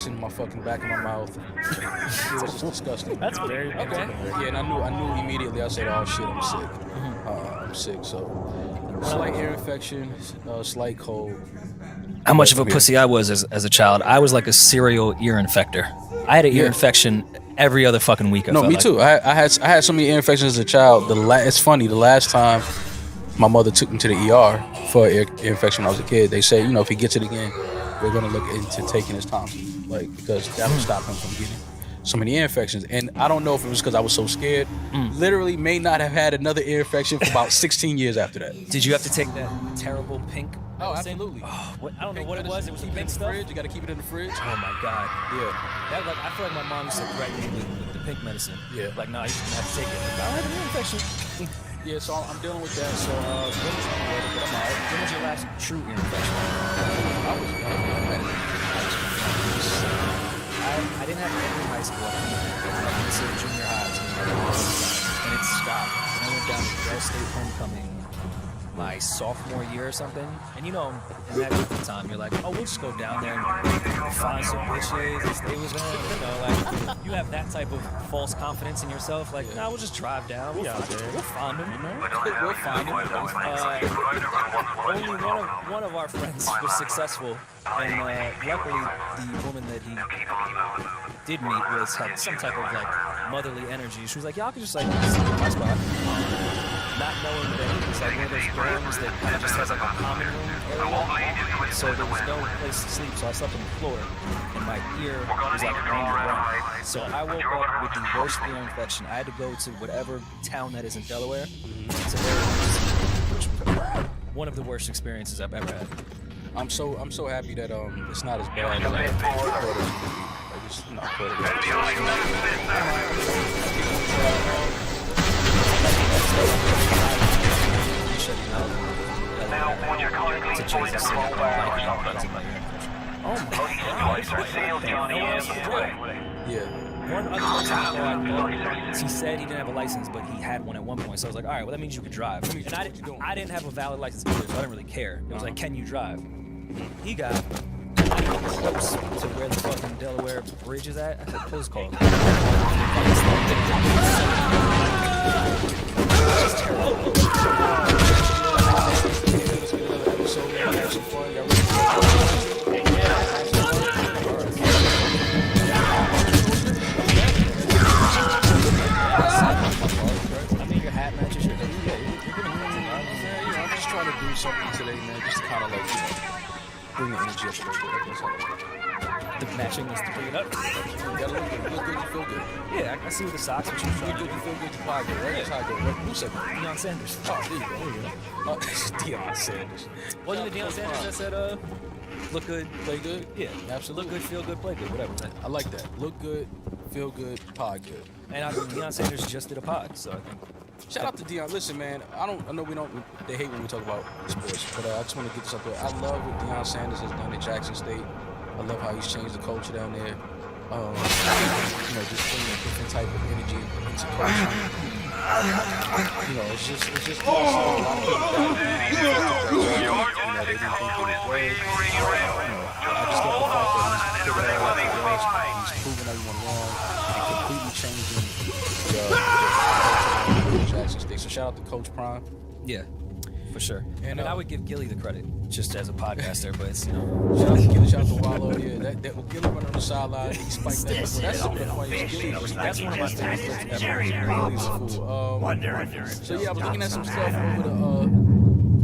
toxin in my fucking back of my mouth. It was just disgusting. That's very okay. Yeah, and I knew immediately. I said, "Oh shit, I'm sick. I'm sick." So, slight ear infection, slight cold. How much of a pussy I was as a child. I was like a serial ear infector. I had an ear infection every other fucking week. No, me too. I had so many ear infections as a child. It's funny. The last time my mother took me to the ER for ear infection when I was a kid, they said, if he gets it again, we're gonna look into taking his tonsils, because that would stop him from getting so many ear infections. And I don't know if it was because I was so scared. Literally, may not have had another ear infection for about 16 years after that. Did you have to take that terrible pink? Oh, absolutely. I don't know what it was. It was the pink stuff. You got to keep it in the fridge. Oh my god. Yeah. I feel like my mom used to threaten me with the pink medicine. Yeah. Like, no, you shouldn't have to take it. Like, I have an ear infection. Yeah, so I'm dealing with that. So when was your last true ear infection? I didn't have it in high school. I was in junior high, and it stopped. And I went down to Bell State homecoming my sophomore year or something. And in that group of time, you're like, oh, we'll just go down there and find some bitches and stay with them. You have that type of false confidence in yourself. Like, nah, we'll just drive down. We'll find them. We'll find them. Only one of our friends was successful. And luckily, the woman that he did meet had some type of motherly energy. She was like, y'all can just sleep in my spot. Not knowing that it was one of those dorms that kind of just has a common room area. So there was no place to sleep, so I slept on the floor, and my ear was on the ground. So I woke up with the worst ear infection. I had to go to whatever town that is in Delaware to which was one of the worst experiences I've ever had. I'm so happy that it's not as bad as I thought it was going to be. It's not quite One other person he said he didn't have a license, but he had one at one point. So I was like, all right, well, that means you could drive. And I didn't have a valid license either, so I didn't really care. It was like, can you drive? He got close to where the fucking Delaware Bridge is at. I said, close call. It's terrible. Something today, man, just to kind of bring the energy up a little bit. The matching is to bring it up. You gotta look good, you feel good. Yeah, I see with the socks. But you feel good, you fly good, right? That's how I go. Who said that? Deion Sanders. Oh, there you go. Deion Sanders. Wasn't it Deion Sanders that said, look good, play good? Yeah, absolutely. Look good, feel good, play good, whatever. I like that. Look good, feel good, pod good. And Deion Sanders just did a pod, so I think. Shout out to Deion. Listen, man, I know they hate when we talk about sports, but I just want to get this up there. I love what Deion Sanders has done at Jackson State. I love how he's changed the culture down there. Just bringing a different type of energy into culture. It's just a lot of people that they didn't think it was great. I just love the fact that he's putting it all out there. He's proving everyone wrong and completely changing Jackson State. So shout out to Coach Prime. Yeah, for sure. And I would give Gilly the credit just as a podcaster, but it's, shout out to Gilly, shout out to Wallow. Yeah, that Gilly running on the sideline, he spiked that. That's some of the funniest Gilly. That's one of my favorites ever. Gilly's a fool. So yeah, I was looking at some stuff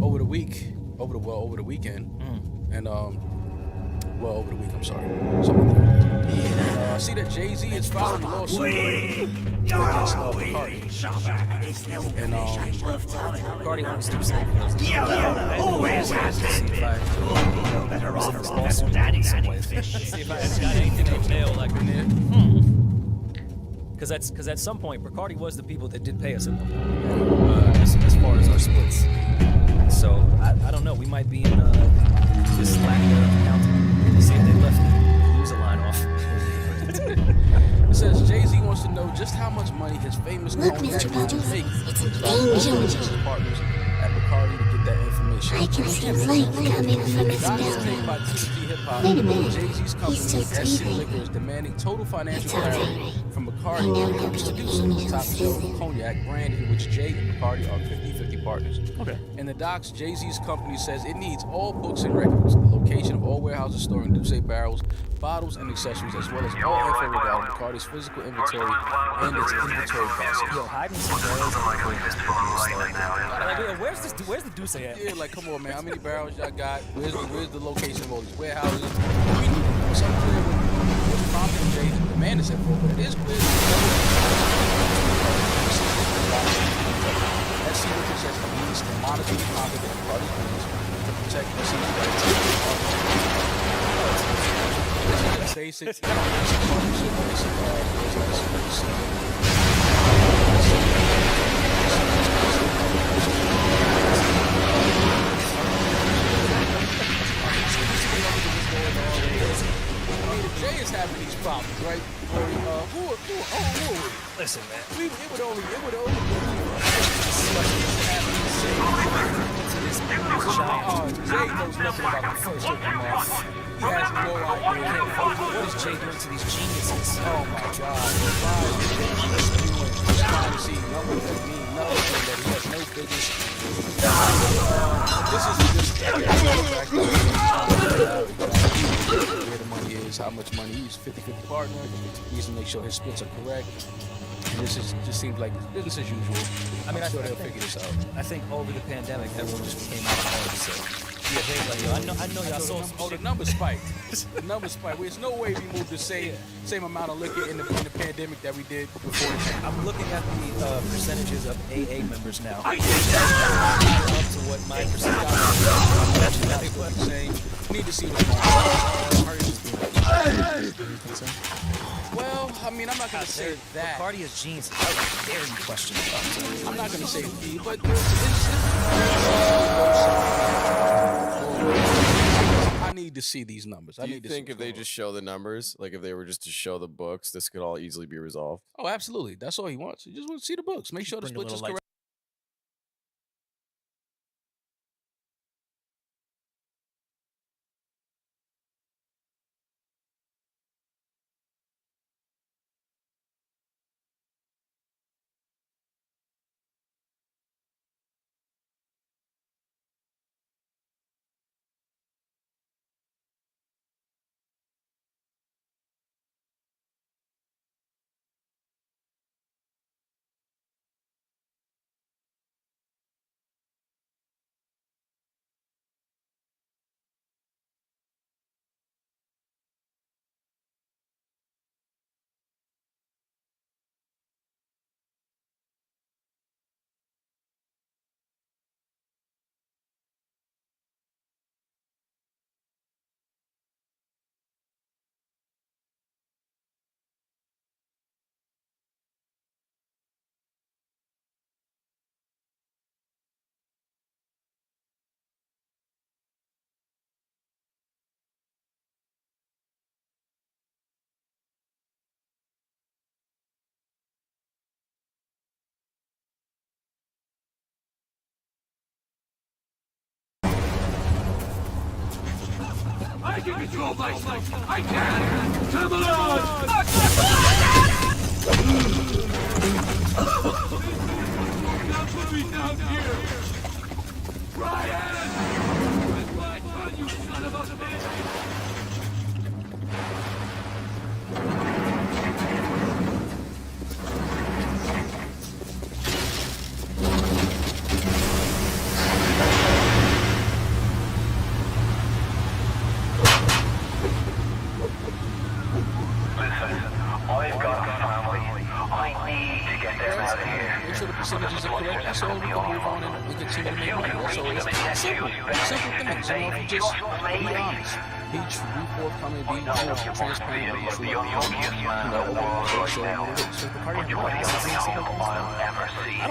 over the weekend, and over the week. I'm sorry. I see that Jay-Z is filing a lawsuit against Bacardi. And Bacardi wants to do something. I always have to see if I better off his lawsuit daddy see if I got anything to nail like because at some point Bacardi was the people that did pay us at one point as far as our splits. So I don't know. We might be in this lack of accounting. See if they left the user line off. It says Jay-Z wants to know just how much money his famous cognac will make. It's an angel. Partners at Bacardi to get that information. mission. I can see light coming from his Dots is taped by belly. TNT Hip Hop. Wait a minute. Jay-Z's company, He's still SC breathing. Liquor, is demanding total financial It's okay, clarity Ray. from I Bacardi know when it he'll comes to be producing the genius top shelf season. cognac brand in which Jay and Bacardi are 50-50 partners. Okay. In the docs, Jay-Z's company says it needs all books and records, the location of all warehouses storing Douce barrels, bottles, and accessories, as well as all info regarding Bacardi's physical inventory and its inventory process. Yo, hiding some barrels in the fridge. Like, yo, where's the Douce at? Yeah, like, come on, man. How many barrels y'all got? Where's the location of all these warehouses? We need some clear what prompted Jay to demand this info, but it is clear that SC Liquor says it needs to monitor the conduct of party plans to protect receivers' rights. Basic partnership, basic Jay is having these problems, right? Rory, who? Listen, man. It would only be Jay knows nothing about the first of them all. He has no idea. What is Jay doing to these geniuses? Oh my God. He's trying to see numbers that mean nothing, that he has no business. This is where the money is, how much money he's 50-50 partner. He needs to make sure his splits are correct. And this just seems like business as usual. I mean, I'm I sure think- they'll figure this out. I think over the pandemic, everyone just became out of home. So, yeah, Jay's like, yo, I know y'all so. The numbers spiked. The numbers spiked. There's no way we moved the same amount of liquor in the pandemic that we did before the pandemic. I'm looking at the percentages of AA members now. Up to what my percentage was. Saying, need to see what's going on. Well, I mean, I'm not going to say that. Bacardi is jeans. How dare you question about? I'm not going to say B, but I need to see these numbers. Do you think if they just show the numbers, like if they were just to show the books, this could all easily be resolved? Oh, absolutely. That's all he wants. He just wants to see the books. Make sure the Bring a splits is little light. correct. I can control myself! I can! Come on! Now put me down here! Ryan! With my gun, you son of a bitch! I've got a family. I need to get them out of here. Make sure the percentages are correct. That's all. We can move on and continue to make money. That's all. It's simple. Simple things. You know, if you just be honest. Be true, be forthcoming, be transparent, be true. You know, make sure what it is. So Bacardi and Bacardi is seeing something like that. I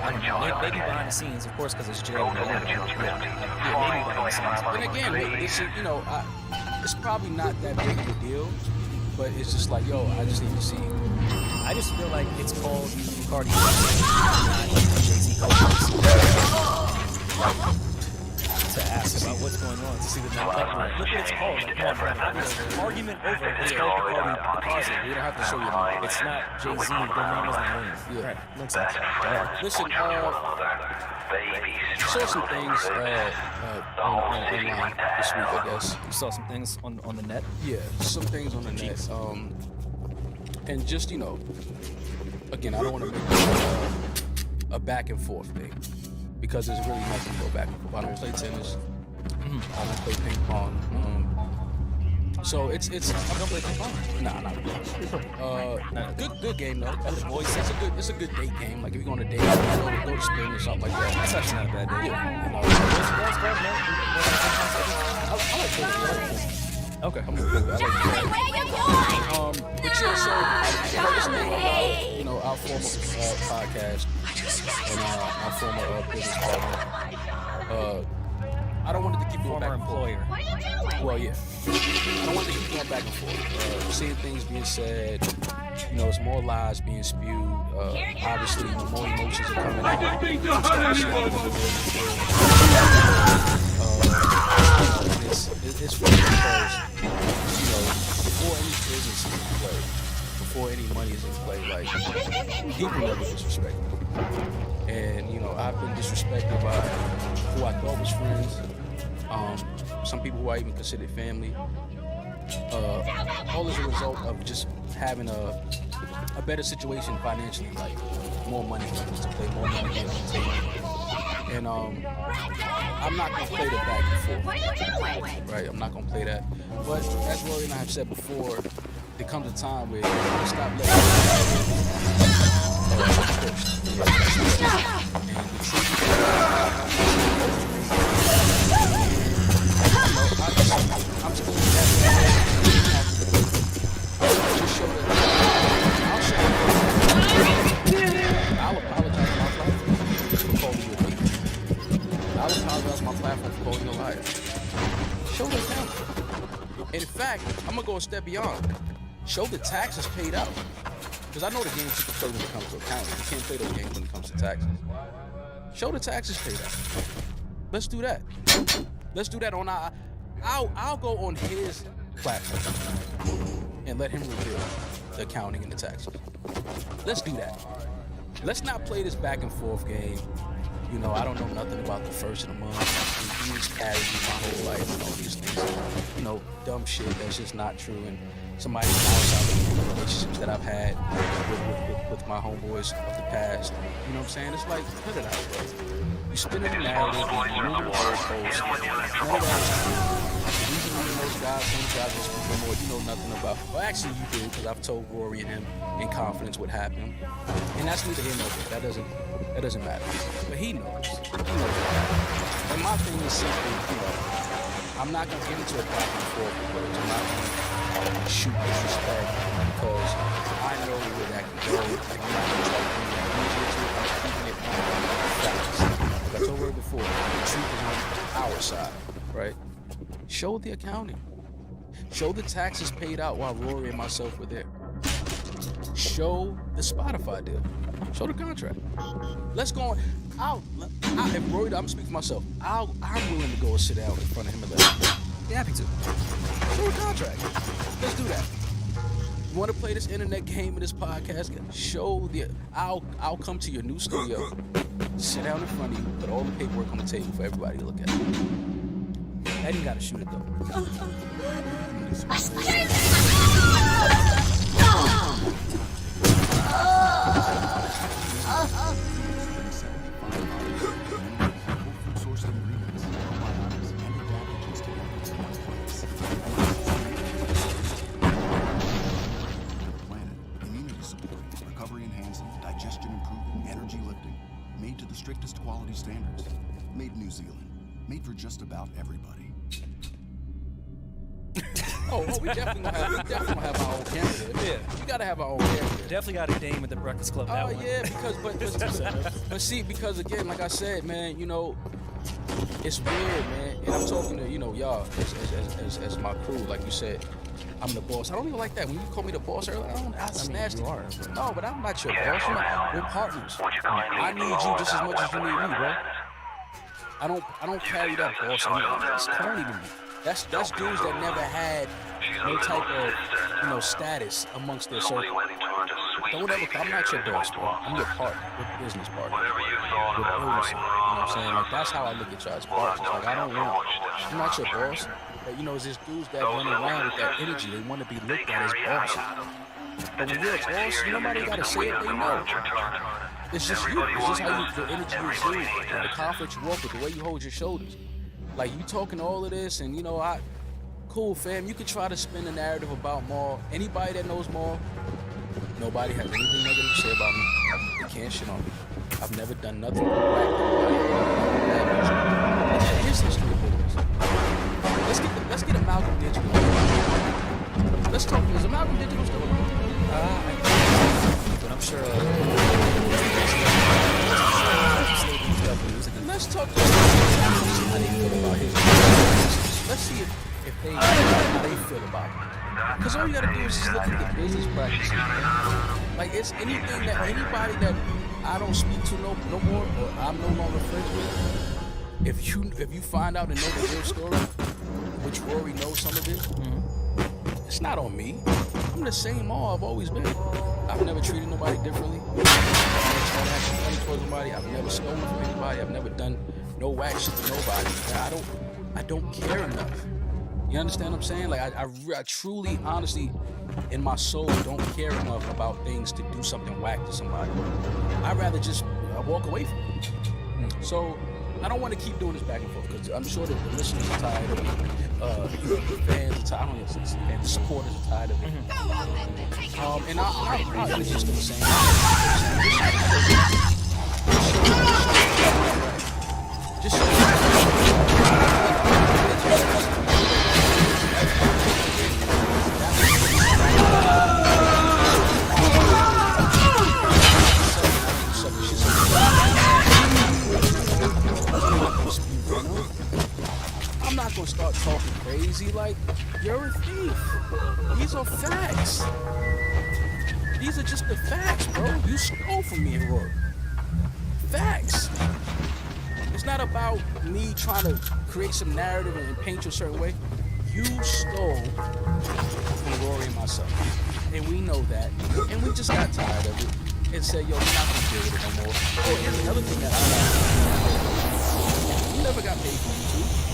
don't know. Maybe behind the scenes, of course, because it's Jay. Yeah, maybe behind the scenes. Then again, it's, you know, it's probably not that big of a deal, but it's just like, yo, I just need to see. I just feel like it's called Bacardi, not Jay-Z. to ask about what's going on to see the like, look what it's called. Like, come on, argument over. It's called Bacardi deposit. We don't have to show you more. It's not Jay-Z. Their name isn't Wayne. Yeah. Right. Makes sense. Listen, saw some things online this week, I guess. You saw some things on the net. Yeah, some things on the net. And just, you know, again, I don't want to make it a back and forth thing because there's really nothing to go back and forth. I don't play tennis. I don't play ping pong. So it's I don't play ping pong. nah. Good game though. It's a good date game. Like if you go on a date, go to spin or something like that. That's actually not a bad day. Yeah. Okay. I'm gonna I like but yeah, so I heard this thing about, you know, our former podcast and our former business partner. I don't want it to keep going back and forth. Employer. Well, yeah. I don't want it to keep going back and forth. Seeing things being said, you know, it's more lies being spewed. Obviously, you know, more emotions are coming out. It's funny because, you know, before any business is in play, before any money is in play, like, people never disrespect me. And, you know, I've been disrespected by who I thought was friends, some people who I even considered family, all as a result of just having a better situation financially, like more money comes to play, more money on the table. And I'm not going to play the back and forth, right? I'm not going to play that. But as Rory and I have said before, there comes a time where you stop letting I'm still just show that I'll apologize to my platform for calling you a thief. I'll apologize to my platform for calling you a liar. Show the account. In fact, I'm gonna go a step beyond. Show the taxes paid out. Because I know the games you can play when it comes to accounting. You can't play those games when it comes to taxes. Show the taxes paid out. Let's do that. Let's do that on our. I'll go on his platform and let him reveal the accounting and the taxes. Let's do that. Let's not play this back and forth game. You know, I don't know nothing about the first of the month. He's carried me my whole life and all these things. You know, dumb shit that's just not true. And somebody outside of the relationships that I've had with my homeboys of the past. You know what I'm saying? It's like, cut it out, bro. You spinning the narrative, you moving the goalposts. None of that is true. The reason you know those guys will speak no more, you know nothing about. Well, actually, you do, because I've told Rory and him in confidence what happened. And that's neither here nor there. That doesn't matter. But he knows. And my thing is simply, you know, I'm not going to get into a back and forth with words. I'm not going to shoot disrespect because I know where that can go. And I'm not going to try to bring that music to it. I'm keeping it on facts. Like I told Rory before, the truth is on our side, right? Show the accounting. Show the taxes paid out while Rory and myself were there. Show the Spotify deal. Show the contract. Let's go on. If Rory, I'm speaking for myself. I'm willing to go and sit down in front of him and let him. Be happy to. Show the contract. Let's do that. You want to play this internet game in this podcast? Show the. I'll come to your new studio, sit down in front of you, put all the paperwork on the table for everybody to look at. I didn't gotta shoot it though. Recovery enhancing, digestion improving, energy lifting, made to the strictest quality standards. Made New Zealand. Made for just about everybody. We definitely gonna have our own candidate. Yeah. We gotta have our own candidate. Definitely got a dame at the Breakfast Club. Oh yeah, but see, because again, like I said, man, you know, it's weird, man. And I'm talking to, you know, y'all as my crew, like you said. I'm the boss. I don't even like that. When you call me the boss earlier, that's nasty. You are. No, but I'm not your boss. We're partners. I need you just as much as you need me, bro. I don't carry that boss energy. It's corny to me. That's dudes that never had no type of status amongst their circle. Don't ever. I'm not your boss, bro. I'm your partner, your business partner. Your business. You know what I'm saying? Like that's how I look at y'all as partners. Like I'm not your boss. But it's just dudes that run around with that energy. They want to be looked at as bosses. But when you're a boss, nobody gotta say it. They know. It's just you. It's just how the energy is you, the confidence you walk with, the way you hold your shoulders. Like you talking all of this, and cool, fam. You could try to spin a narrative about Mal. Anybody that knows Mal, nobody has anything negative to say about me. They can't shit on me. I've never done nothing whack. Here's history of business. Let's get a Malcolm Digital. Let's talk. Is a Malcolm Digital still around? But I'm sure. Let's talk to how they feel about his business. Let's see how they feel about it. Because all you gotta do is just look at the business practices, man. Like it's anything that anybody that I don't speak to no more or I'm no longer friends with. If you find out and know the real story, which Rory knows some of it, it's not on me. I'm the same Mal I've always been. I've never treated nobody differently. I've never tried to act funny towards nobody. I've never stolen from anybody. I've never done no whack shit to nobody. I don't care enough. You understand what I'm saying? Like I truly, honestly, in my soul, don't care enough about things to do something whack to somebody. I'd rather just walk away from it. So I don't want to keep doing this back and forth because I'm sure that the listeners are tired of it. The fans are tired. I don't know if the supporters are tired of it. And our energy is still the same. I'm not gonna start talking crazy like you're a thief. These are facts. These are just the facts, bro. You stole from me and Rory. Facts. It's not about me trying to create some narrative and paint you a certain way. You stole from Rory and myself. And we know that. And we just got tired of it. And said, yo, we're not gonna deal with it no more. Oh, here's another thing that I never got paid for YouTube.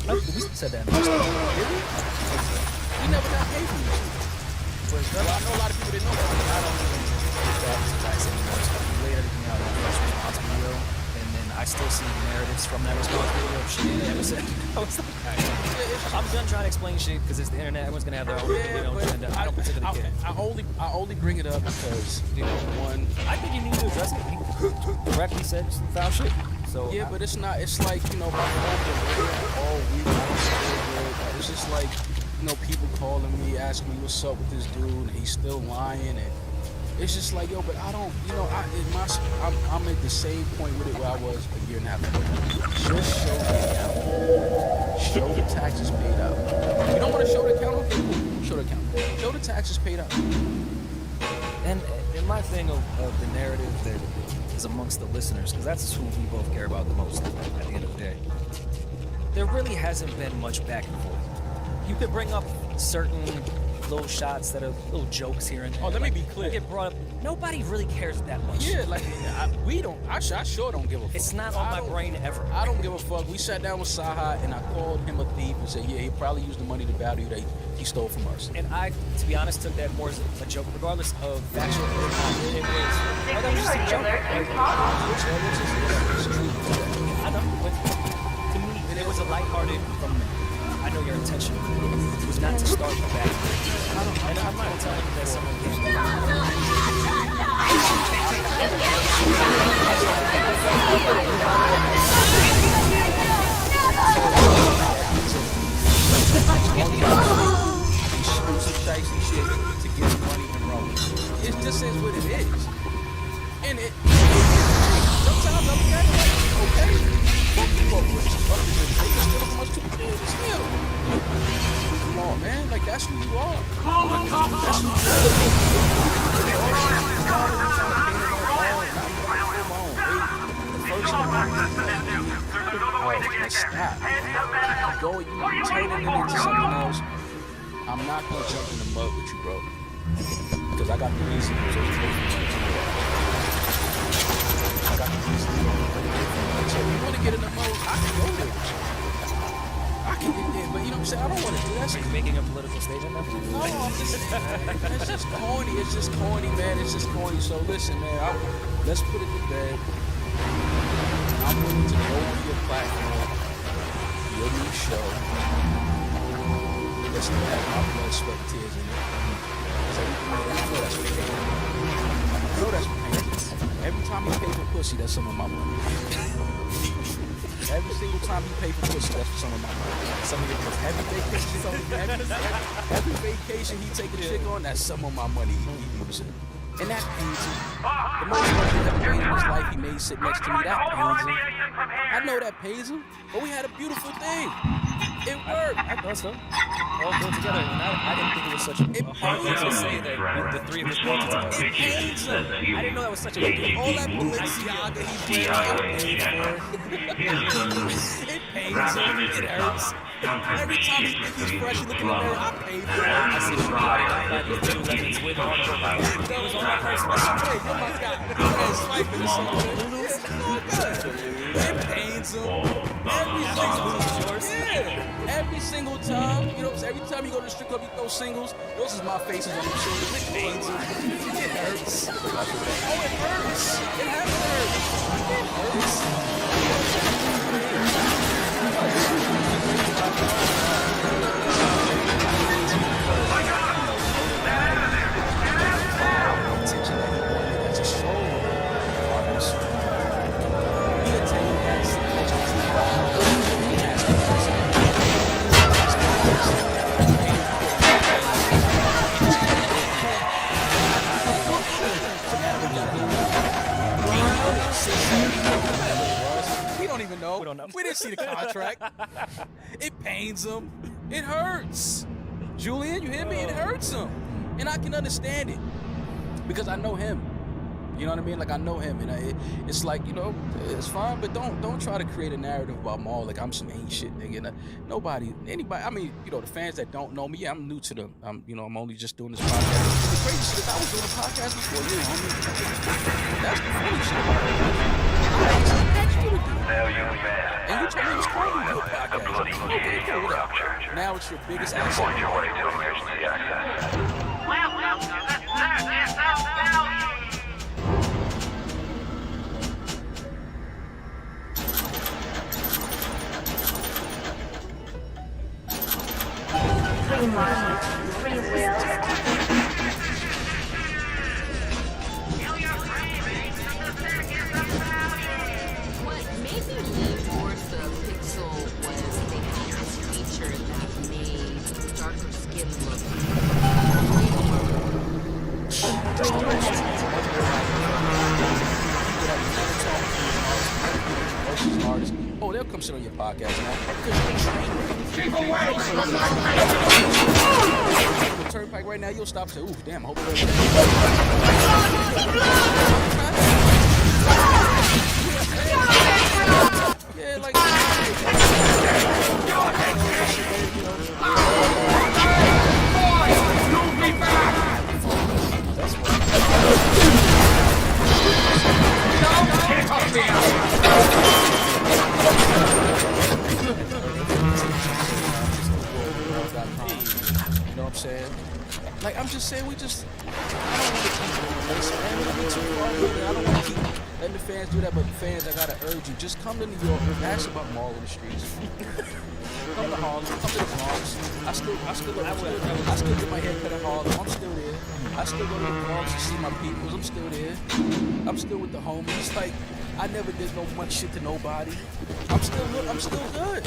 We said that. We never got paid for YouTube. Well, I know a lot of people didn't know that. I don't even that advice anymore. So we laid everything out on the first response video, and then I still see narratives from that response video of shit you never said. I was like, I'm done trying to explain shit because it's the internet. Everyone's gonna have their own agenda. I don't particularly care. I only bring it up because one. I think you need to address it. He correctly said foul shit. So yeah, but it's not. It's like my phone all week. It's just like people calling me, asking me what's up with this dude, and he's still lying, and it's just like yo. But I don't. I'm at the same point with it where I was a year and a half ago. Just show the account. Show the taxes paid out. If you don't want to show the account, okay, cool. Show the account. Show the taxes paid out. And my thing of the narrative that is amongst the listeners, because that's who we both care about the most at the end of the day. There really hasn't been much back and forth. You could bring up certain little shots that are little jokes here and there. Oh, let me be clear. Get brought up. Nobody really cares that much. Yeah, like we don't. I sure don't give a fuck. It's not on my brain ever. I don't give a fuck. We sat down with Saha and I called him a thief and said, yeah, he probably used the money to value that he stole from us. And I, to be honest, took that more as a joke, regardless of factual. It was just a joke. I know, but to me, it was a lighthearted from. I know your intention was not to start the back. I'm not telling you that someone to get money and roll. It just is what it is. And it sometimes I'm like, okay, fuck the corporations, fuck the business. They can steal from us too. Still. Come on, man. Like that's who you are. That's who you are. go and you turn it into something else, I'm not gonna jump in the mud with you, bro. Because I got the reason. I got the reason. So if you want to get in the mud, I can go there with you. I can get there, but you know what I'm saying? I don't want to do that. Are you making a political statement now? No, I'm just saying, it's just corny. It's just corny, man. It's just corny. So listen, man, let's put it to bed. I'm willing to go on your platform, your new show. Let's have my blood, sweat, and tears in it. So you know that's what it is. I know that's what it is. Every time you pay for pussy, that's some of my money. Every single time you pay for pussy, that's some of my money. Some of your every vacation he take a chick on, that's some of my money he using. And that pains him. The most money he ever made in his life, he made sit next to me. That pains him. I know that pains him, but we had a beautiful thing. It worked. I thought so. All go together, and I didn't think it was such a hard thing to say that the three of us worked together. It pains him. I didn't know that was such a big deal. All that Balenciaga he's wearing, I paid for. It pains him. It hurts. Every time he thinks he's fresh, he look in the mirror, I paid for it. I see you got with two legends with all the that was on my person. Hey, you're my guy. Hey, swiping or something. It pains him. Every single time, you know, every time you go to the strip club, you throw singles. Those is my faces on the shoulders. It pains him. It hurts. Oh, it hurts. It has to hurt. It hurts. We don't know. We didn't see the contract. It pains him. It hurts. Julian, you hear me? It hurts him. And I can understand it. Because I know him. You know what I mean? Like, I know him. And it's like, you know, it's fine, but don't try to create a narrative about Mal like I'm some ain't shit nigga. Nobody, anybody, I mean, you know, the fans that don't know me, yeah, I'm new to them. I'm only just doing this podcast. The crazy shit is I was doing a podcast before you. That's the funny shit about it. Now you man. And you told me it was cool to do a podcast. The bloody Okay, cool, whatever. church. Now it's your biggest Point asset. your way to emergency access. What made me lean towards the Pixel was they had this feature that made darker skin look Oh, they'll come sit on your podcast now. Keep away! The turnpike right now, you'll stop and say, oof, damn, I hope it yeah, like You'll be back! Can't talk me out! You know what I'm saying? Like, I'm just saying, I don't want to keep doing this, man. We don't be too far with it. I don't want to keep letting the fans do that, but the fans, I gotta urge you, just come to New York and ask about Mal in the streets. Come to Harlem, come to the Bronx. I still get my hair cut in Harlem. I'm still there. I still go to the Bronx to see my peoples. I'm still there. I'm still with the homies. Like, I never did no much shit to nobody. I'm still good.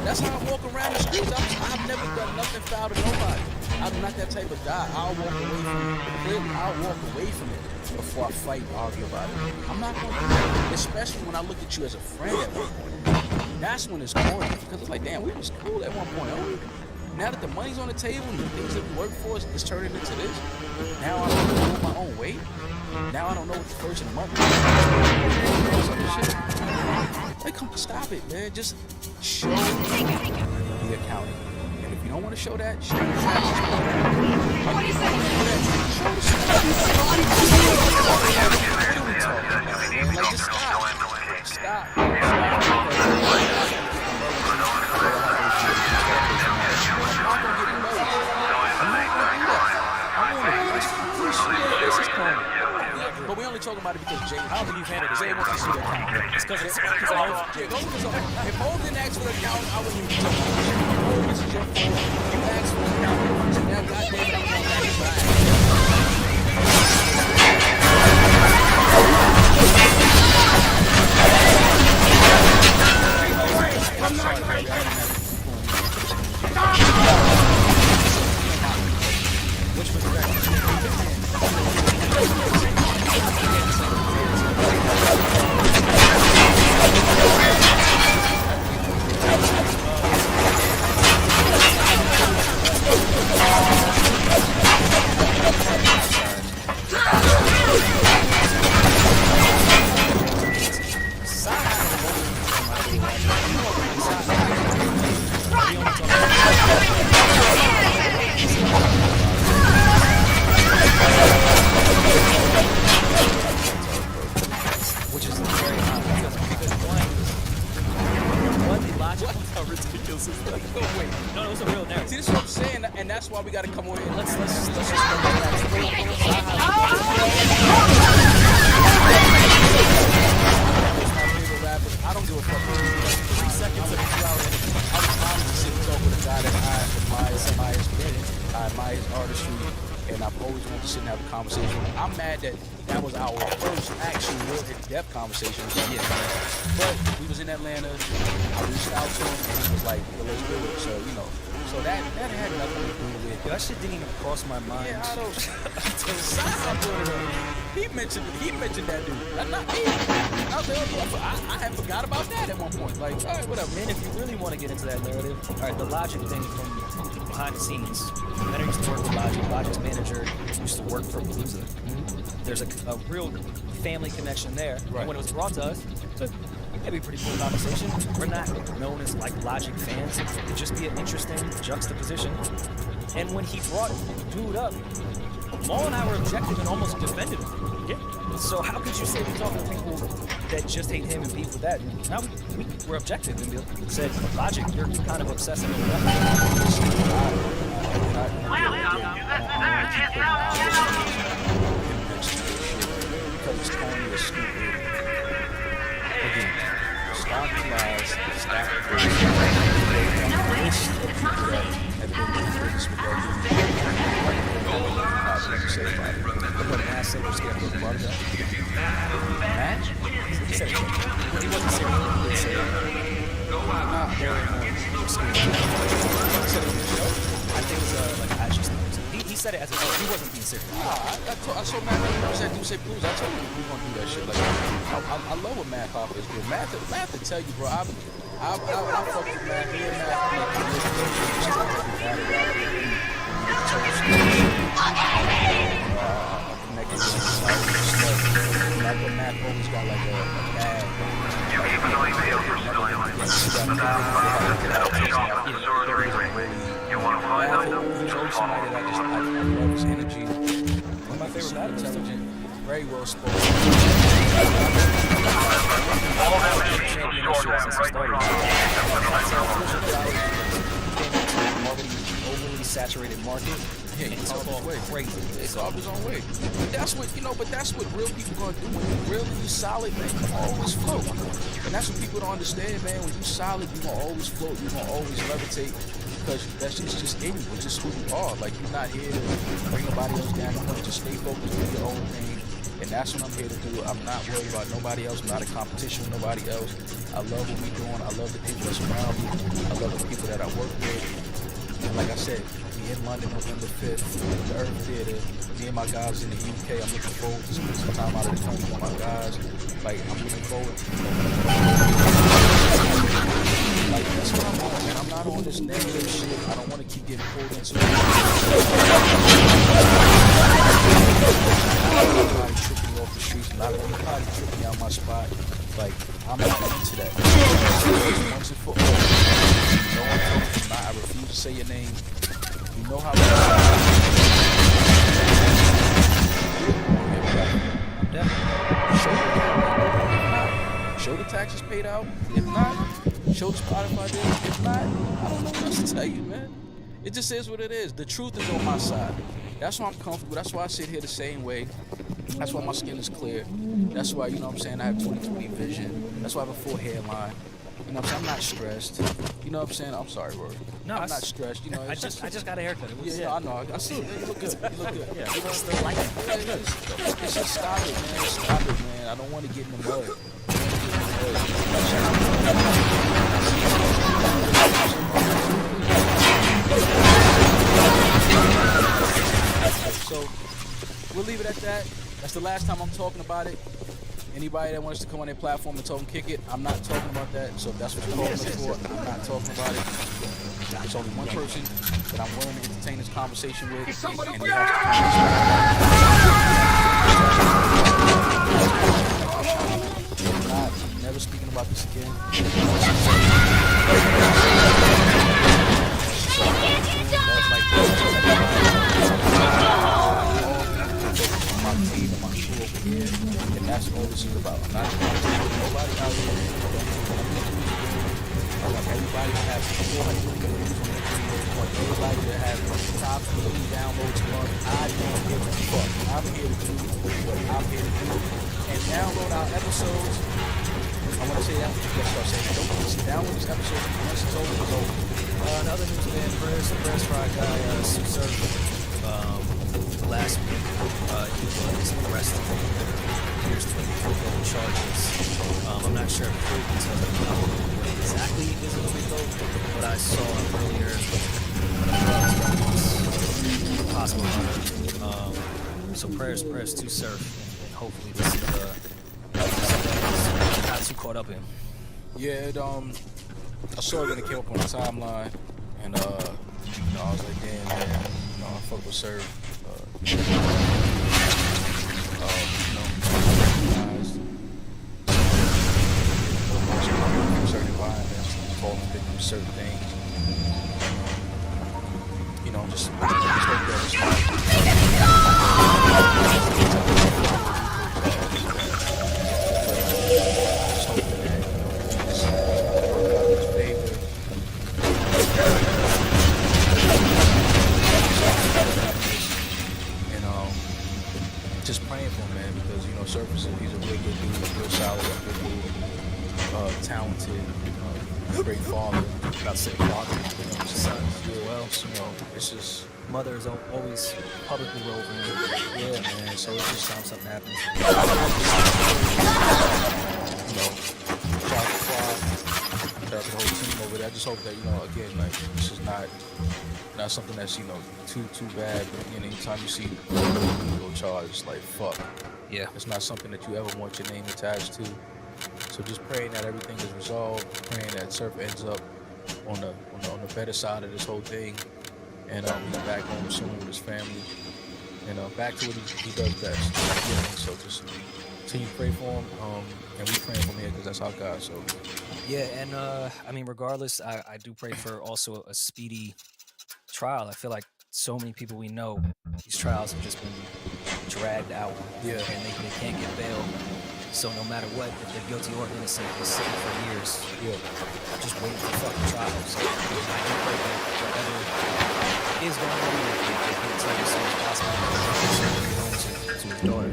That's how I walk around the streets. I've never done nothing foul to nobody. I'm not that type of guy. I'll walk away from it. I'll walk away from it before I fight and argue about it. I'm not gonna do that. Especially when I look at you as a friend at one point. That's when it's corny. Because it's like, damn, we was cool at one point, aren't we? Now that the money's on the table and the things that we work for is turning into this, now I don't know my own weight. Now I don't know what the first of the month is. Like, come stop it, man. Just show the accountant. And if you don't want to show that, show the taxes. What do you think? Show the shit. What are we talking about? Like, just stop. But we only talking about it because Jay. I don't think you've handled it. Jay wants to see the account. It's because it's If Hov didn't ask for the account, I wouldn't even talk about it. Hov, this is your fault. You asked for the account. So now, goddamn it, I'm going to ask back. Which was No, it's a real narrative. See, this is what I'm saying, and that's why we got to come on here. Let's just go back. I don't give a fuck. 3 seconds of 2 hours. I was trying to sit and talk with a guy that I admire his artistry, and I've always wanted to sit and have a conversation. I'm mad that was our first actual real in-depth conversation. Yeah, but we was in Atlanta. I reached out to him, and he was like, "Yo, let's do it." So so that had nothing to do with. That shit didn't even cross my mind. Yeah, I don't. He mentioned that dude. Not me. I had forgot about that at one point. Like, all right, whatever. And if you really want to get into that narrative, all right, the Logic thing from behind the scenes. I used to work with Logic. Logic's manager used to work for Palooza. There's a real family connection there. Right. And when it was brought to us, it'd be a pretty cool conversation. We're not known as like Logic fans. It'd just be an interesting juxtaposition. And when he brought dude up, Mal and I were objective and almost defended him. Yeah. So how could you say we're talking to people that just hate him and beef with that? Now we were objective and said, Logic, you're kind of obsessing over that. Because it's Tony is stupid. Again, stop the lies, stop the list of people that have been doing this with that dude. What Matt said was scared of the brother. Matt? He said he wasn't serious. He did say not very much. He was scared. He said it was a joke. I think it was like actually he said it as a joke. He wasn't being serious. I saw Matt said do say blues. I told him we gonna do that shit. Like I love what Matt Hopper is doing. Matt to tell you, bro. I fuck with Matt. Me and Matt always got like a bad. You want to find out? He's always somebody that I love his energy. One of my favorite battles, intelligent, very well spoken. All that machine short since we started. Overly saturated market. Yeah, he's off his way. Crazy. It's off his own way. But that's what that's what real people gonna do. When you really solid, man, you always float. And that's what people don't understand, man. When you solid, you gonna always float. You gonna always levitate. Because it's just in you. It's just who you are. Like, you're not here to bring nobody else down. You want to just stay focused on your own thing. And that's what I'm here to do. I'm not worried about nobody else. I'm not a competition with nobody else. I love what we're doing. I love the people that surround me. I love the people that I work with. And like I said, we in London November 5th, the Earth Theater. Me and my guys in the UK. I'm looking forward to spending some time out of the country with my guys. Like, I'm looking forward to like, that's what I'm on, man. I'm not on this negative shit. I don't want to keep getting pulled into it. Nobody tripping me off the streets. Nobody tripping me out my spot. Like, I'm not into that. Once and for all, no one told me not. paid out. If not, show the Spotify deal. If not, I don't know what else to tell you, man. It just is what it is. The truth is on my side. That's why I'm comfortable. That's why I sit here the same way. That's why my skin is clear. That's why, you know what I'm saying, I have 20/20 vision. That's why I have a full hairline. You know what I'm saying? I'm not stressed. You know what I'm saying? I'm sorry, Rory. No, I'm not stressed. You know, I just got a haircut. It was, yeah, I know. I see it. You look good. You look good. Yeah, it's still like it. Yeah, it's just stop it, man. Stop it, man. I don't want to get in the mud. So we'll leave it at that. That's the last time I'm talking about it. Anybody that wants to come on their platform and talk and kick it, I'm not talking about that. So if that's what you're calling me for, I'm not talking about it. There's only one person that I'm willing to entertain this conversation with, and he has to come. I'm never speaking about this again. My team and my crew over here, and that's all this is about. I'm not trying to take nobody out here. I want everybody to have 400 videos. I want everybody to have top 50 downloads a month. I don't give a fuck. I'm here to do what I'm here to do. And download our episodes. I want to say that. Start saying, don't just download this episode. Once it's over, it's over. Another news, man. Prayers for our guy, Sue Surf. Last week, he was arrested. Here's 24 charges. I'm not sure if full details of what exactly is in Rico, but I saw earlier possible murder. So prayers to Surf, and hopefully this is something not too caught up in. Yeah, I saw it when it came up on the timeline, and you know, I was like, damn, man, you know, I fuck with Surf. You know, recognize certain environments, falling victim to certain things. You know, just hope that it's just praying for him, man, because, you know, Surf he's a real good dude, real solid, good dude, talented, great father. About to say father, son as well. You know, it's just Mother is always publicly roving. yeah, man. So it's just Something happens. you know, shout out to Quad, shout out to the whole team over there. I just hope that, you know, again, like, this is not something that's, you know, too bad. But again, anytime you see legal charges, like, fuck. Yeah. It's not something that you ever want your name attached to. So just praying that everything is resolved, praying that Surf ends up on the better side of this whole thing, and he's back home soon with his family, and back to what he does best. So just continue to pray for him, and we praying for him here because that's our God. So yeah, and I mean, regardless, I do pray for also a speedy trial. I feel like so many people we know, these trials have just been dragged out, yeah, and they can't get bail. So no matter what, if they're guilty or innocent, they're sitting for years. yeah, Just waiting for fucking trial. So I do pray that whatever is going on, they get it as soon as possible. To his daughter,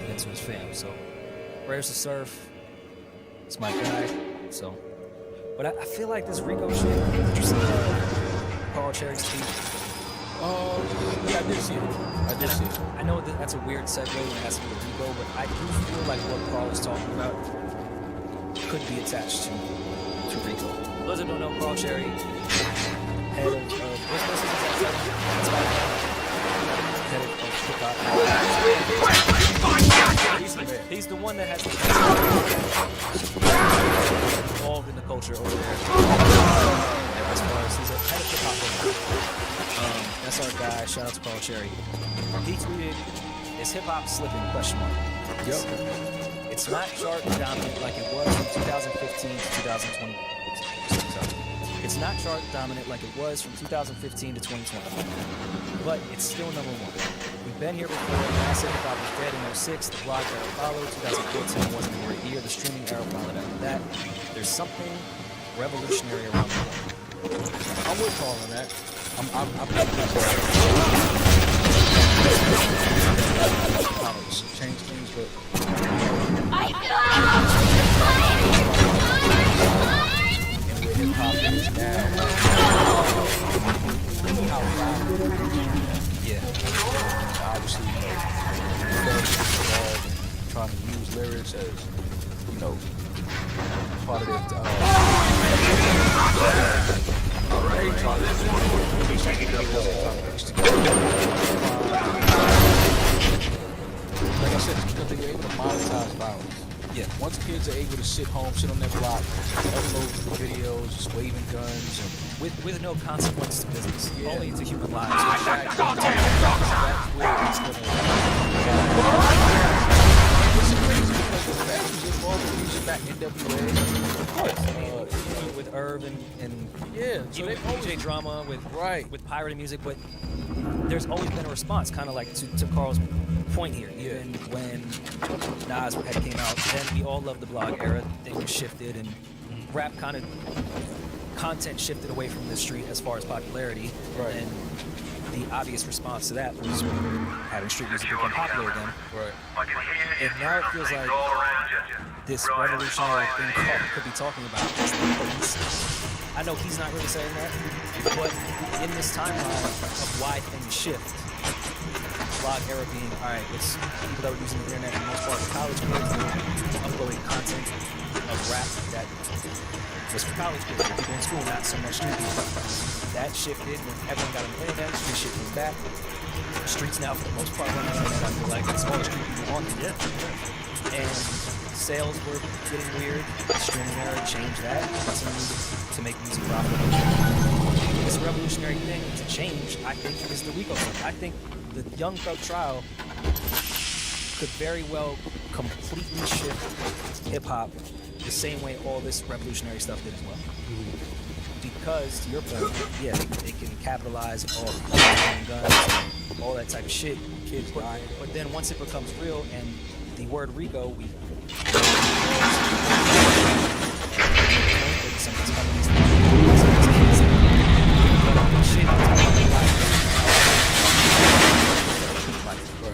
and to his fam. So prayers to Surf. It's my guy. So, but I feel like this Rico shit. Did you see Paul Cherry's tweet? yeah, I did see it. I know that that's a weird segue when it has to do with Rico, but I do feel like what Carl is talking about could be attached to Rico. Those that don't know, Carl Cherry, head of what business is that? Head of hip hop. He's the one that has involved in the culture over there. As far as he's a head of hip hop. That's our guy. Shout out to Paul Cherry. He tweeted, "Is hip hop slipping?" Yep. It's not chart dominant like it was from 2015 to 2020. It's not chart dominant like it was from 2015 to 2020. But it's still number one. We been here before. I said hip hop was dead in 06. The blog era followed. 2014 wasn't a great year. The streaming era followed after that. There's something revolutionary around the corner. I'm with Paul on that. I'm change things, but and where hip hop is now. How yeah. Obviously, trying to use lyrics as, part of their like I said, it's because they're able to monetize violence. Yeah. Once kids are able to sit home, sit on their block, upload videos, just waving guns, and with no consequence to business, only to human lives. That's where it's gonna. It's crazy because the fact was involved in music back NWA, with Irv and yeah, so they DJ drama with pirated music, but there's always been a response, kind of like to Carl's point here. Even when Nas had came out, then we all loved the blog era. Things shifted and rap kind of content shifted away from the street as far as popularity. Right. And the obvious response to that was having street music become popular again. Right. And now it feels like this revolutionary thing Carl could be talking about is the police. I know he's not really saying that, but in this timeline of why things shift, blog era being, all right, it's people that were using the internet for the most part for college kids, uploading content of rap that was for college kids, people in school, not so much street people. That shifted when everyone got on the internet, street shit was back. Streets now, for the most part, run on the internet. I feel like it's all the street people on it. And sales were getting weird. The streaming era changed that. To make music profitable. This revolutionary thing to change, I think, is the Rico stuff. I think the Young Thug trial could very well completely shift hip-hop the same way all this revolutionary stuff did as well. Because, to your point, yeah, they can capitalize all guns and all that type of shit. Kids dying. But then once it becomes real and the word Rico, we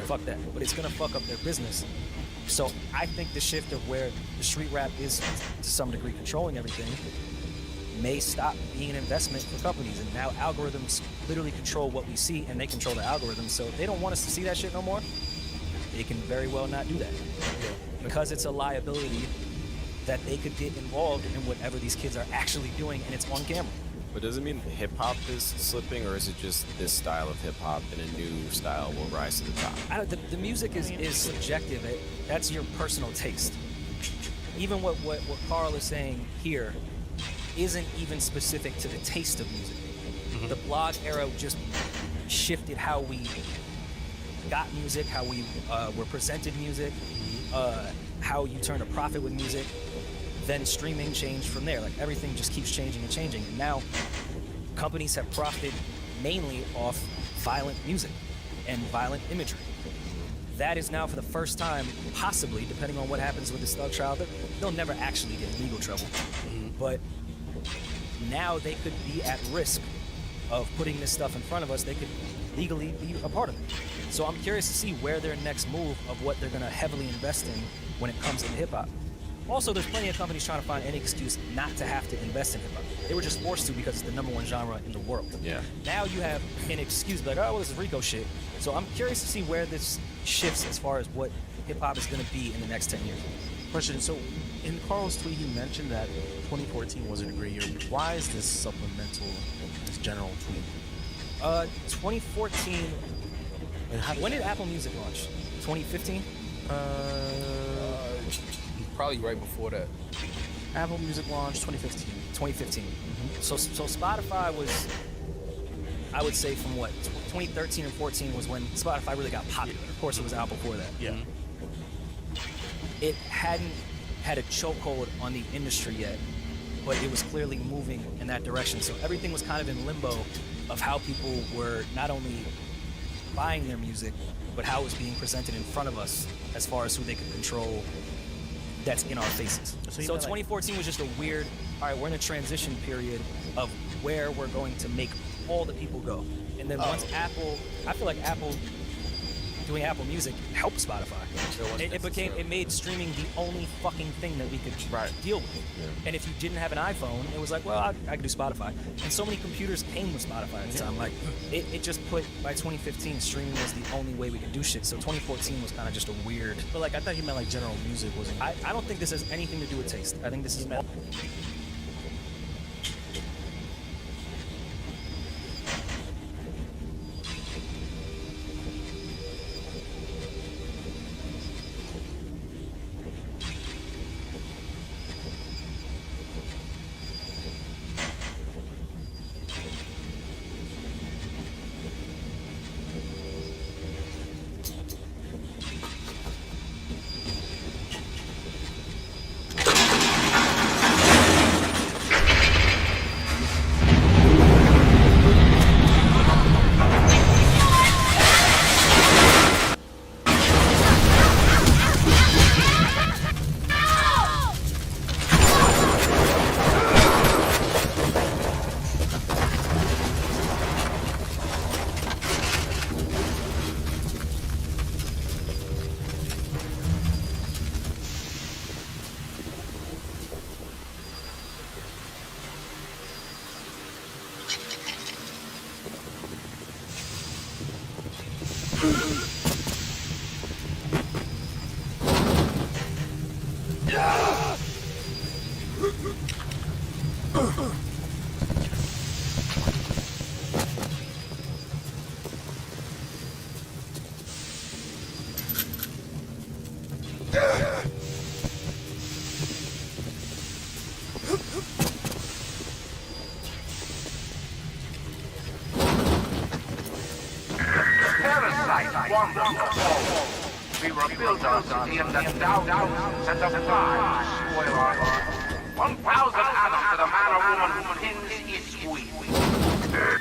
fuck that, but it's gonna fuck up their business. So I think the shift of where the street rap is to some degree controlling everything may stop being an investment for companies, and now algorithms literally control what we see, and they control the algorithms. So if they don't want us to see that shit no more, they can very well not do that, because it's a liability that they could get involved in whatever these kids are actually doing, and it's on camera. But does it mean hip hop is slipping, or is it just this style of hip hop and a new style will rise to the top? The music is subjective. That's your personal taste. Even what Carl is saying here isn't even specific to the taste of music. Mm-hmm. The blog era just shifted how we got music, how we were presented music, how you turn a profit with music. Then streaming changed from there. Like everything just keeps changing and changing. And now companies have profited mainly off violent music and violent imagery. That is now for the first time, possibly, depending on what happens with this thug trial, they'll never actually get in legal trouble. Mm-hmm. But now they could be at risk of putting this stuff in front of us. They could legally be a part of it. So I'm curious to see where their next move of what they're gonna heavily invest in when it comes to hip hop. Also, there's plenty of companies trying to find any excuse not to have to invest in hip hop. They were just forced to because it's the #1 genre in the world. Yeah. Now you have an excuse like, oh, well, this is Rico shit. So I'm curious to see where this shifts as far as what hip hop is going to be in the next 10 years. Question. So in Carl's tweet, he mentioned that 2014 wasn't a great year. Why is this supplemental, this general tweet? 2014. When did Apple Music launch? 2015? Probably right before that. Apple Music launched 2015. 2015. Mm-hmm. So Spotify was, I would say, from what 2013 and 14 was when Spotify really got popular. Of course, it was out before that. Yeah. It hadn't had a chokehold on the industry yet, but it was clearly moving in that direction. So everything was kind of in limbo of how people were not only buying their music, but how it was being presented in front of us as far as who they could control that's in our faces. So you So meant, like- 2014 was just a weird, all right, we're in a transition period of where we're going to make all the people go. And then once Apple, I feel like Apple doing Apple Music helped Spotify. It made streaming the only fucking thing that we could deal with. And if you didn't have an iPhone, it was like, well, I could do Spotify. And so many computers came with Spotify at the time. Like, it just put, by 2015, streaming was the only way we could do shit. So 2014 was kind of just a weird. But like, I thought you meant like general music wasn't. I don't think this has anything to do with taste. I think this is all. Parasite wandered your soul. We were built on steel that thousands and of lives spoil our lives. 1,000 atoms to the man or woman who pins is squeeze.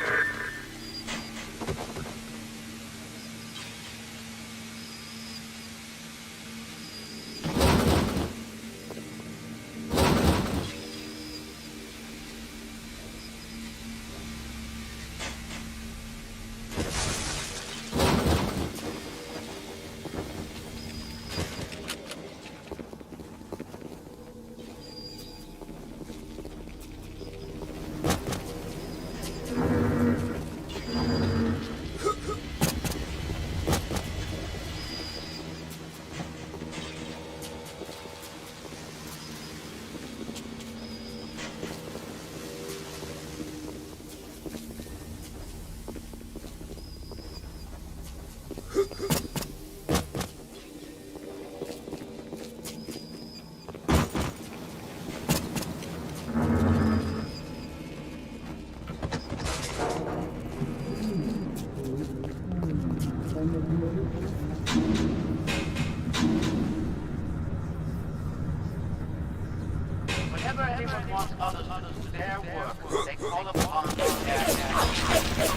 Whenever anyone wants others to do their work, they call upon their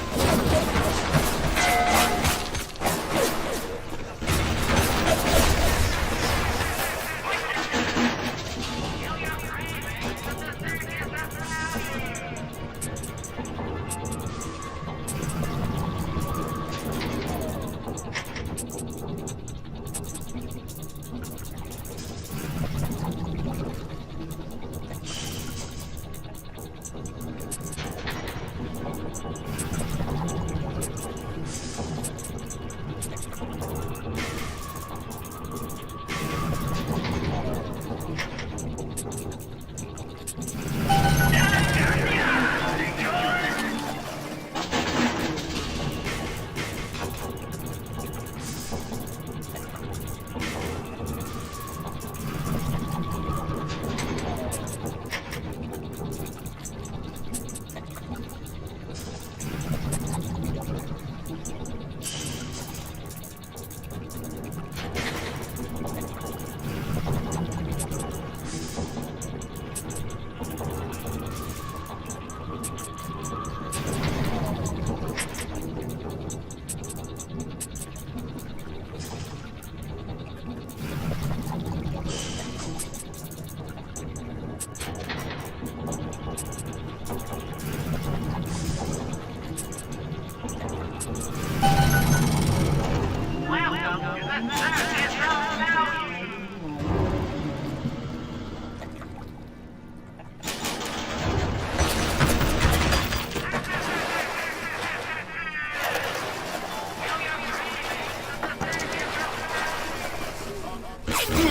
It's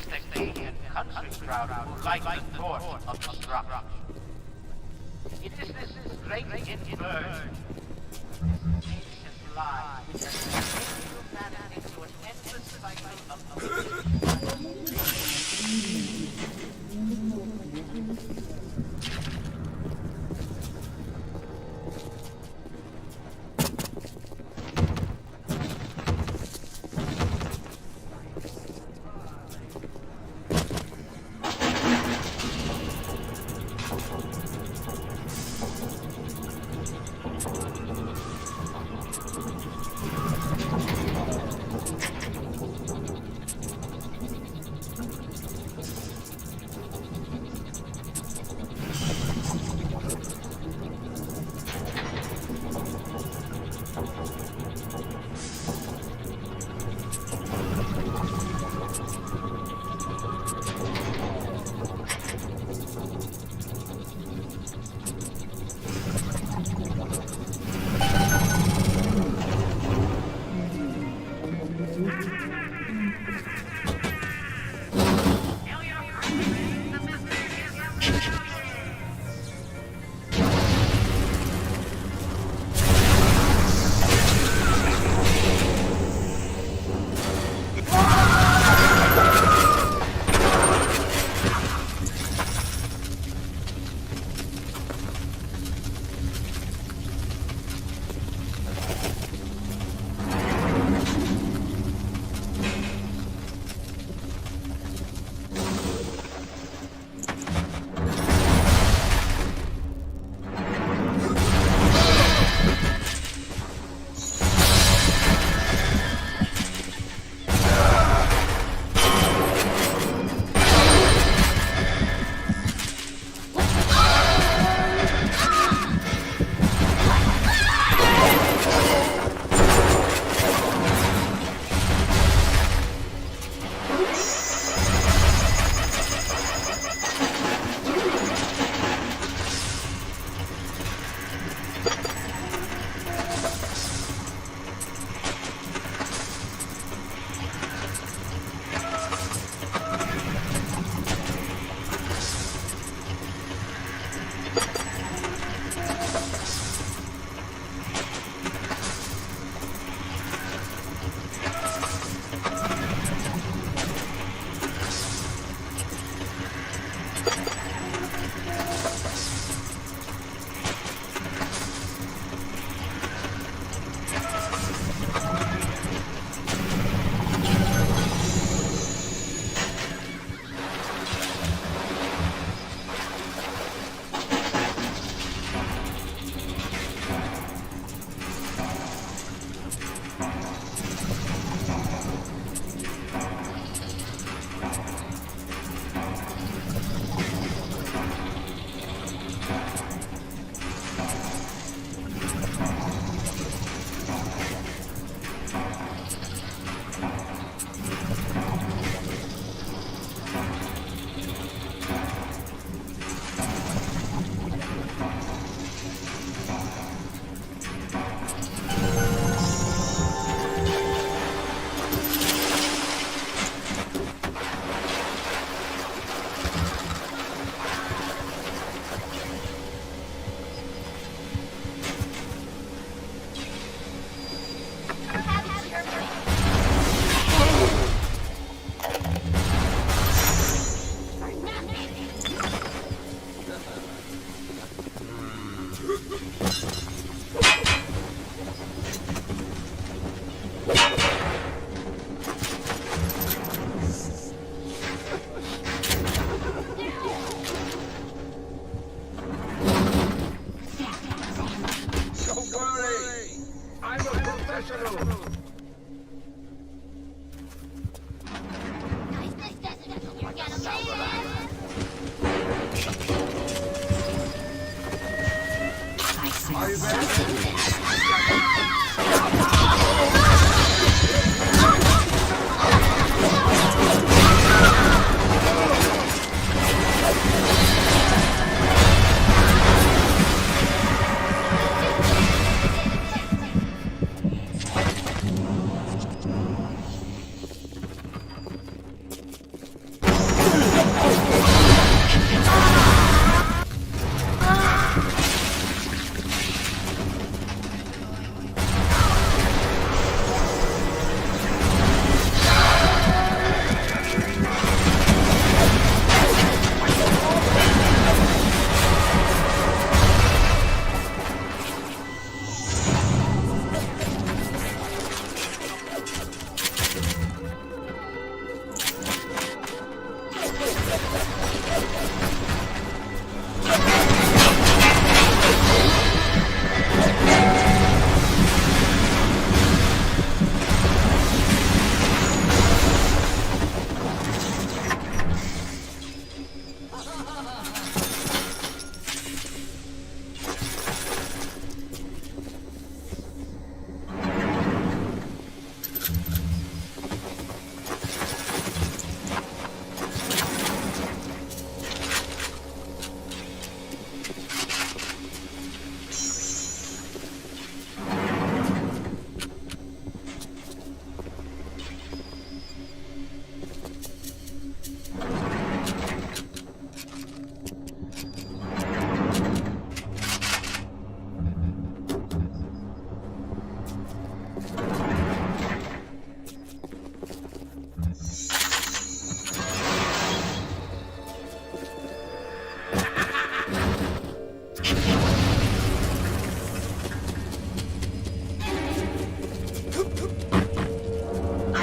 the Canadian country crowd who like the thought of destruction. It is this great inversion, this ancient lie, which has taken humanity into an endless cycle of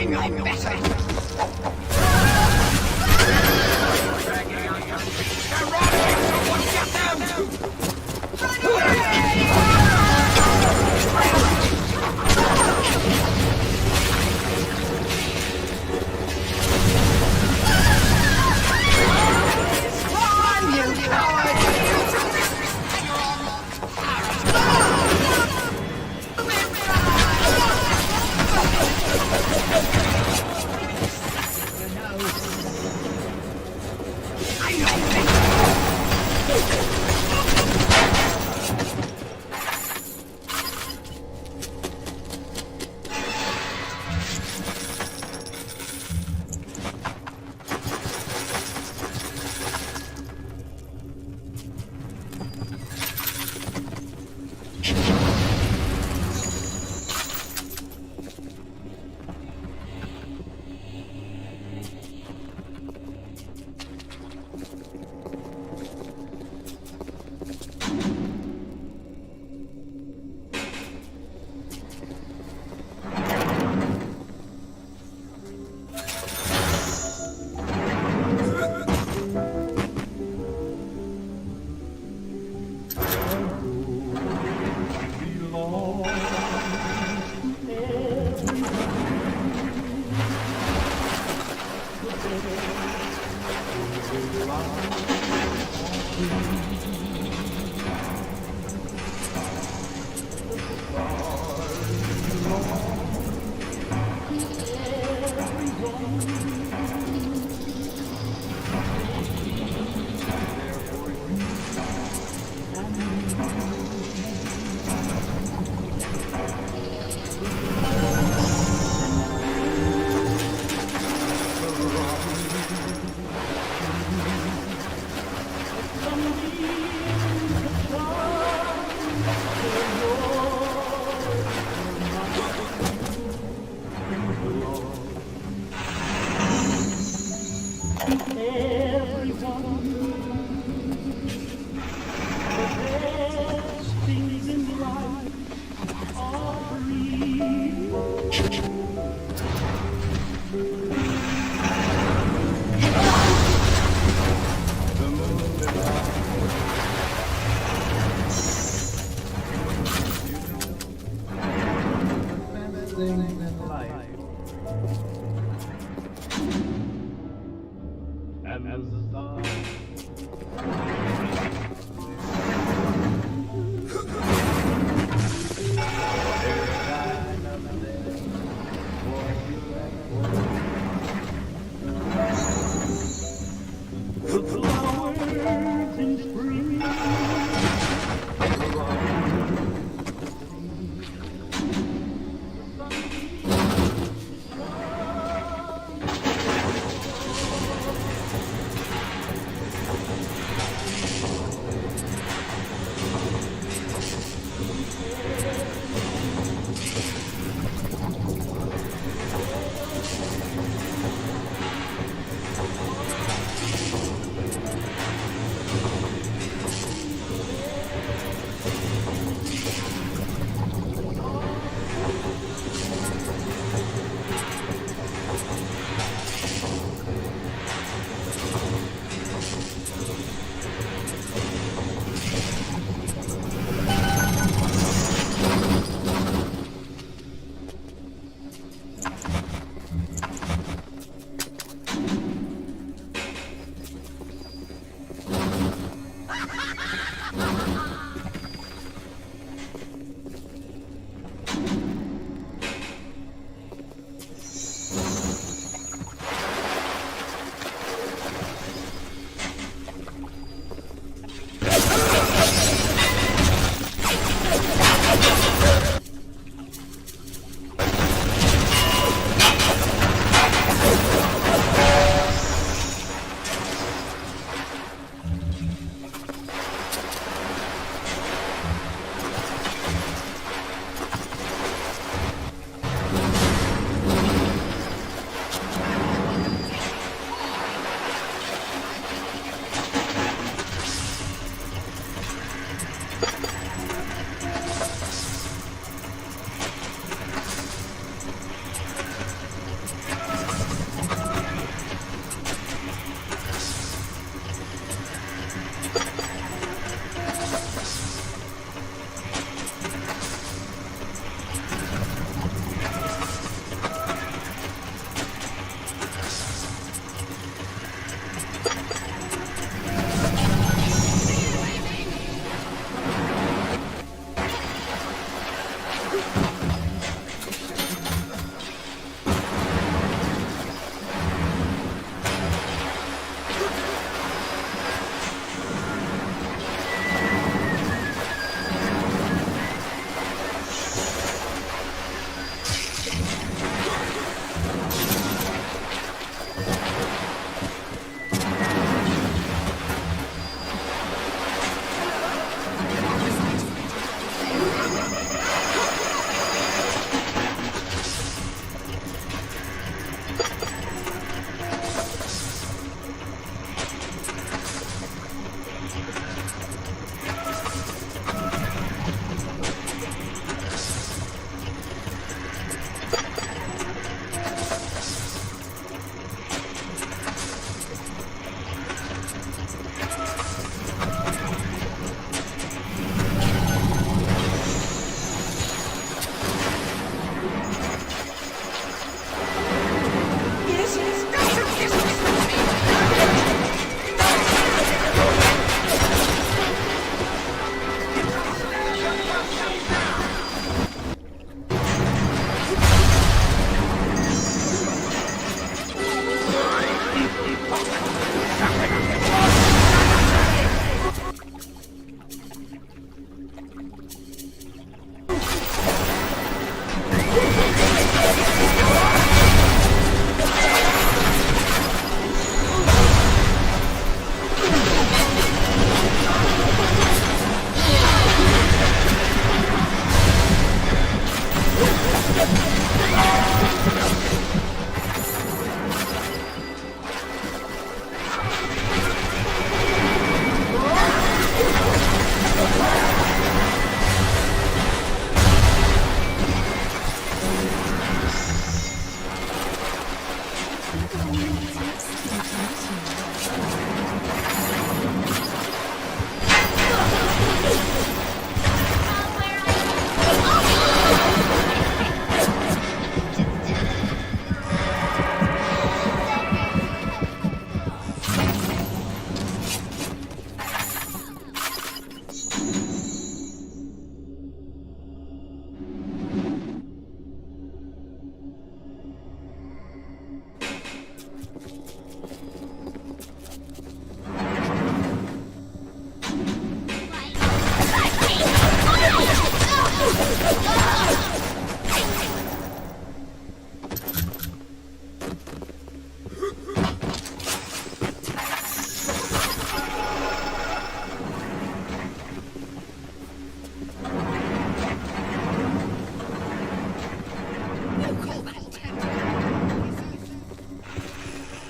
I know better.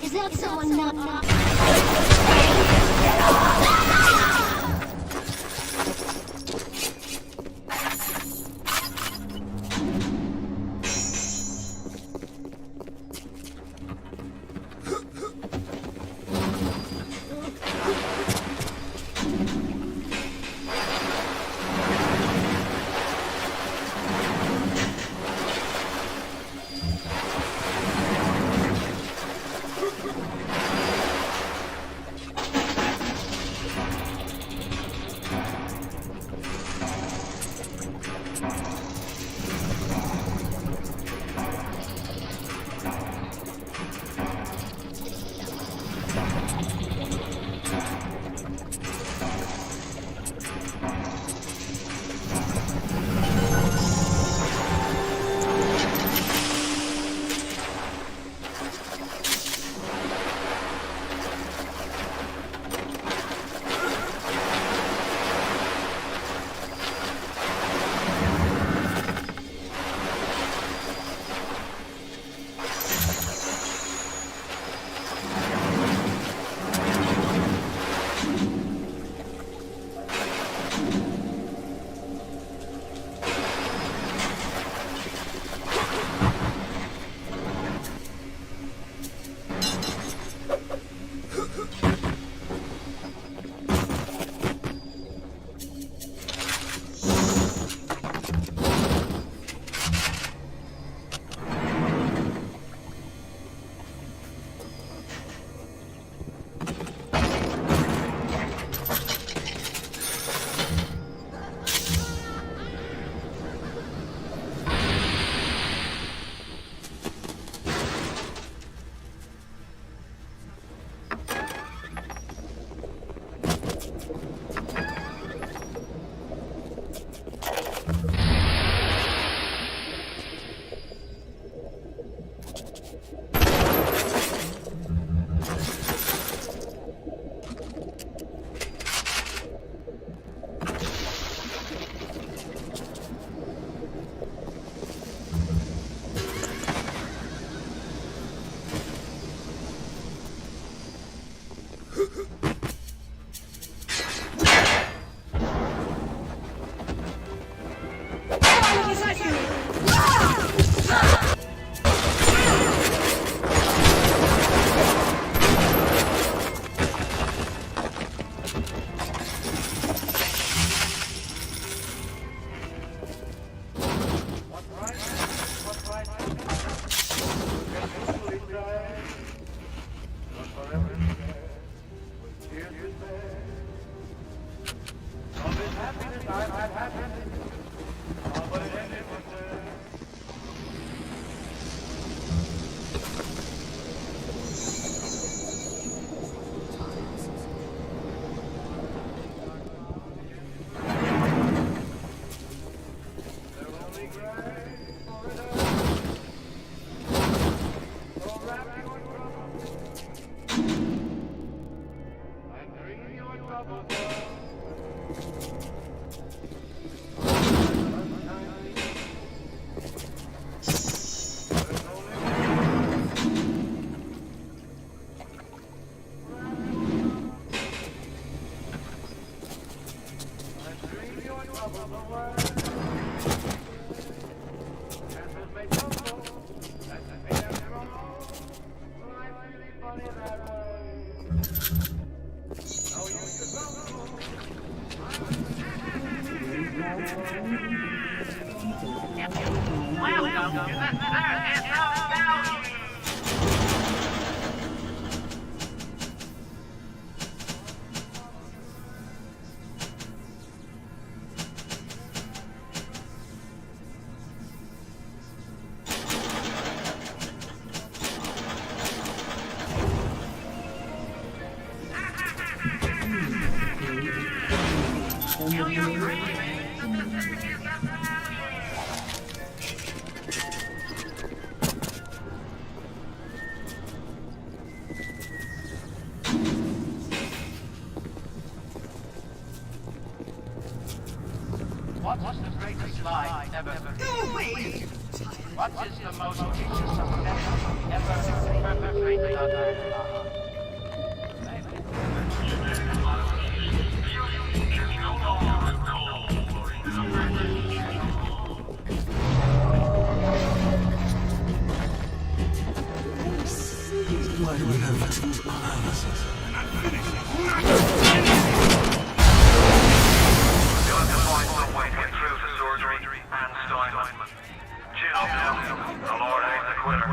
Is that someone not? What's the greatest lie ever? What is the most vicious offense ever perpetrated on Earth? Why do we have two eyes? Not finished. You're to find some way to get through to surgery and Steinman. Chin up now. The Lord ain't the quitter.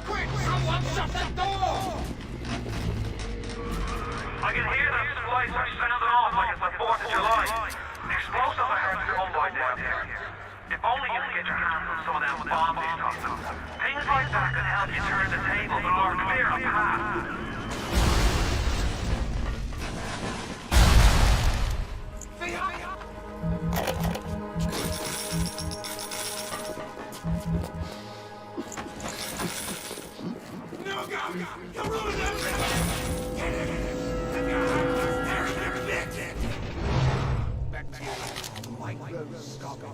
Quick! Someone shut that door! I can hear them supplies are sounding off like it's the 4th of July. Explosives are hard to come by down here. If only you could get your hands on some of them bombs he's talking about. Things like that can help you turn the tables or clear a path. No, go! You ruined everything! Get in! They're back to you. Microscopic.